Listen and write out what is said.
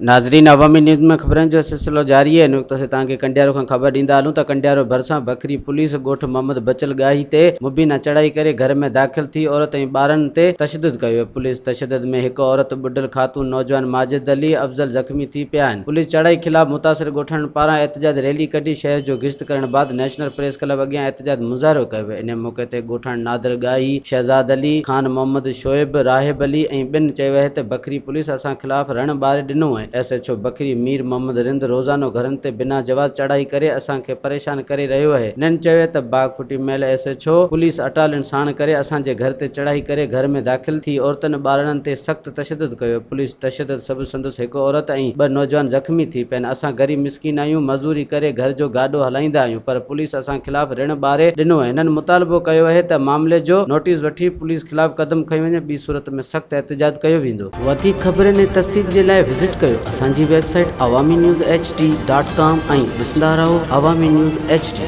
नाज़रीन, अवामी न्यूज़ में ख़बरनि जो सिलसिलो जारी है। नुक़्ते से तव्हांखे कंडियारो खां ख़बर ॾींदा हलूं त कंडियारो भरिसां बकरी पुलिस ॻोठ मोहम्मद बचल गाही ते मुबीना चढ़ाई करे घर में दाख़िल थी औरत ऐं ॿारनि ते तशद्दुद कयो। पुलिस तशद्दुद में हिकु औरत, ॿुॾल ख़ातून नौजवान माजिद अली अफ़ज़ल ज़ख़्मी थी पिया आहिनि। पुलिस चढ़ाई ख़िलाफ़ मुतासिर ॻोठनि पारां एहतजाज रैली कढी शहर जो गिश्त करण बाद नेशनल प्रेस क्लब अॻियां एहतजाज मुज़ाहिरो कयो वियो। इन मौक़े ते ॻोठण नादिर गाही, शहज़ाद अली खान, मोहम्मद शोएब, राहिब अली ऐं ॿिनि चयो आहे त बकरी पुलिस असां ख़िलाफ़ रण ॿारे ॾिनो आहे। SHO बकरी मीर मोहम्मद रिंद रोज़ानो घरनि ते बिना जवाज़ चढ़ाई करे असांखे परेशान करे रहियो आहे। इन्हनि चयो त बाग फुटी महिल SHO पुलिस अटालियुनि साण करे असांजे घर ते चढ़ाई करे घर में दाख़िल थी औरतुनि ॿारनि ते सख़्त तशद्दुद कयो। पुलिस तशद्दुद सबबि संदसि हिकु औरत ऐं 2 नौजवान ज़ख़्मी थी पिया आहिनि। असां ग़रीब मिसकीन आहियूं, मज़दूरी करे घर जो गाॾो हलाईंदा आहियूं, पर पुलिस असां ख़िलाफ़ ऋण ॿारे ॾिनो आहे। हिननि मुतालबो कयो आहे त मामले जो नोटिस वठी पुलिस ख़िलाफ़ क़दम खंयो वञे, ॿी सूरत में सख़्त एहतजाज कयो वेंदो। वधीक ख़बरनि ऐं तफ़सील जे लाइ विज़िट कयो असांजी वेबसाइट awamiNewsHD.com ऐं ॾिसंदा रहो अवामी न्यूज़ HD।